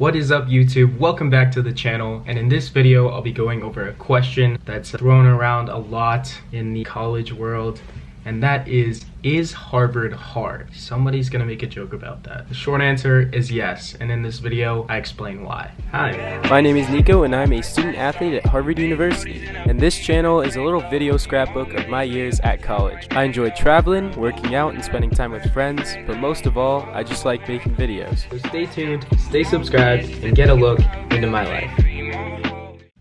What is up, YouTube? Welcome back to the channel, and in this video I'll be going over a question that's thrown around a lot in the college world, and that is Harvard hard? Somebody's gonna make a joke about that. The short answer is yes, and in this video I explain why. Hi, my name is Nico and I'm a student athlete at Harvard University, and this channel is a little video scrapbook of my years at college. I enjoy traveling, working out, and spending time with friends, but most of all, I just like making videos. so stay tuned, stay subscribed, and get a look into my life.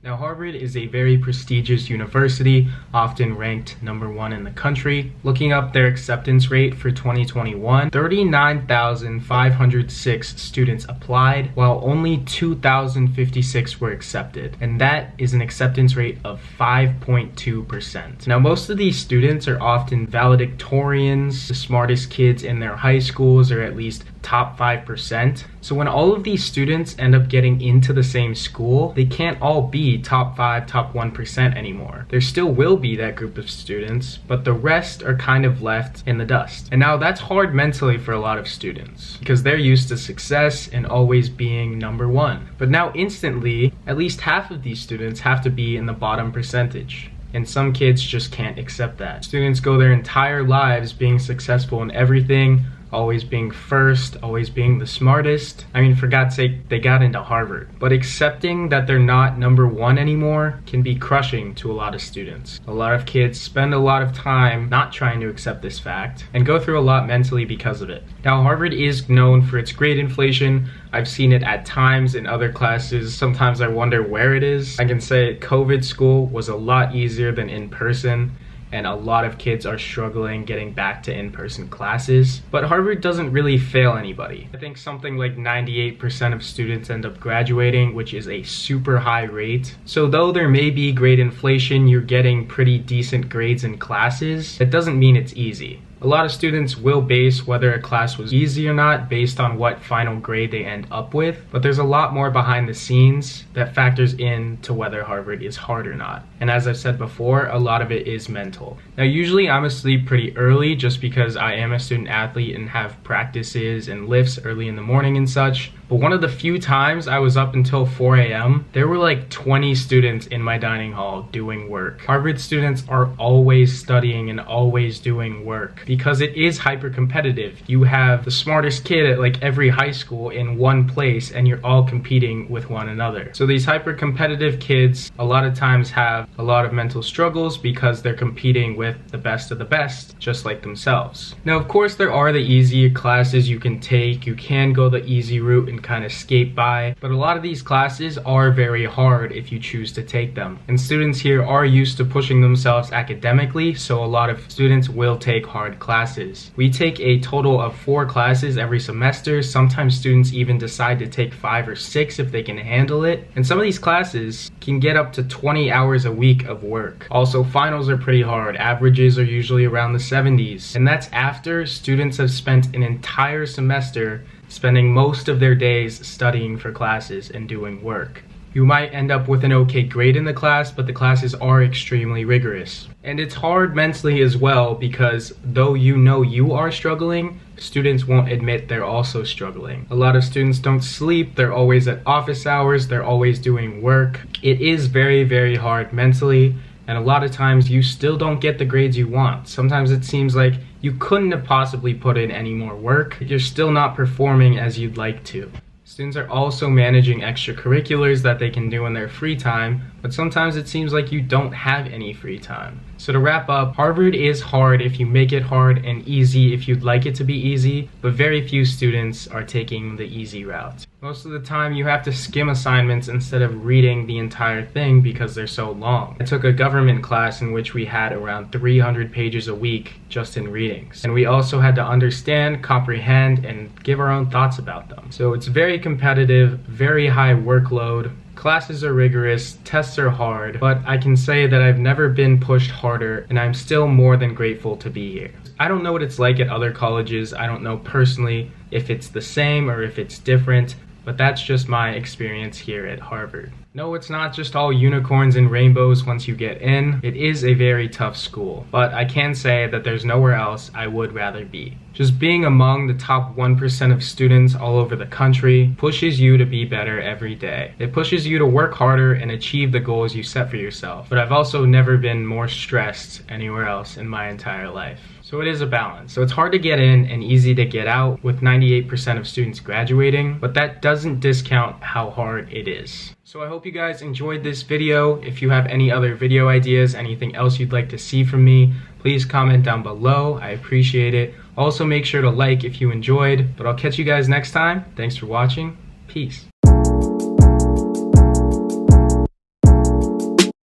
Now, Harvard is a very prestigious university, often ranked #1 in the country. Looking up their acceptance rate for 2021, 39,506 students applied, while only 2,056 were accepted. And that is an acceptance rate of 5.2%. Now, most of these students are often valedictorians, the smartest kids in their high schools, or at least top 5%. So when all of these students end up getting into the same school, they can't all be top 5, top 1% anymore. There still will be that group of students, but the rest are kind of left in the dust. And now that's hard mentally for a lot of students because they're used to success and always being #1. But now instantly, at least half of these students have to be in the bottom percentage. And some kids just can't accept that. Students go their entire lives being successful in everything, always being first, always being the smartest. I mean, for God's sake, they got into Harvard. But accepting that they're not #1 anymore can be crushing to a lot of students. A lot of kids spend a lot of time not trying to accept this fact and go through a lot mentally because of it. Now, Harvard is known for its grade inflation. I've seen it at times in other classes. Sometimes I wonder where it is. I can say COVID school was a lot easier than in person, and a lot of kids are struggling getting back to in-person classes. But Harvard doesn't really fail anybody. I think something like 98% of students end up graduating, which is a super high rate. So though there may be grade inflation, you're getting pretty decent grades in classes, that doesn't mean it's easy. A lot of students will base whether a class was easy or not based on what final grade they end up with, but there's a lot more behind the scenes that factors in to whether Harvard is hard or not. And as I've said before, a lot of it is mental. Now, usually I'm asleep pretty early just because I am a student athlete and have practices and lifts early in the morning and such. But one of the few times I was up until 4 a.m., there were like 20 students in my dining hall doing work. Harvard students are always studying and always doing work because it is hyper competitive. You have the smartest kid at like every high school in one place and you're all competing with one another. So these hyper competitive kids a lot of times have a lot of mental struggles because they're competing with the best of the best, just like themselves. Now, of course, there are the easier classes you can take. You can go the easy route and kind of skate by, but a lot of these classes are very hard if you choose to take them. And students here are used to pushing themselves academically, so a lot of students will take hard classes. We take a total of 4 classes every semester. Sometimes students even decide to take 5 or 6 if they can handle it. And some of these classes can get up to 20 hours a week of work. Also, finals are pretty hard. Averages are usually around the 70s. And that's after students have spent an entire semester spending most of their days studying for classes and doing work. You might end up with an okay grade in the class, but the classes are extremely rigorous. And it's hard mentally as well because though you know you are struggling, students won't admit they're also struggling. A lot of students don't sleep, they're always at office hours, they're always doing work. It is very, very hard mentally, and a lot of times you still don't get the grades you want. Sometimes it seems like you couldn't have possibly put in any more work. You're still not performing as you'd like to. Students are also managing extracurriculars that they can do in their free time, but sometimes it seems like you don't have any free time. So to wrap up, Harvard is hard if you make it hard and easy if you'd like it to be easy, but very few students are taking the easy route. Most of the time you have to skim assignments instead of reading the entire thing because they're so long. I took a government class in which we had around 300 pages a week just in readings. And we also had to understand, comprehend, and give our own thoughts about them. So it's very competitive, very high workload. Classes are rigorous, tests are hard, but I can say that I've never been pushed harder and I'm still more than grateful to be here. I don't know what it's like at other colleges. I don't know personally if it's the same or if it's different, but that's just my experience here at Harvard. No, it's not just all unicorns and rainbows once you get in. It is a very tough school, but I can say that there's nowhere else I would rather be. Just being among the top 1% of students all over the country pushes you to be better every day. It pushes you to work harder and achieve the goals you set for yourself. But I've also never been more stressed anywhere else in my entire life. So it is a balance. So it's hard to get in and easy to get out with 98% of students graduating, but that doesn't discount how hard it is. So I hope you guys enjoyed this video. If you have any other video ideas, anything else you'd like to see from me, please comment down below. I appreciate it. Also make sure to like if you enjoyed, but I'll catch you guys next time. Thanks for watching. Peace.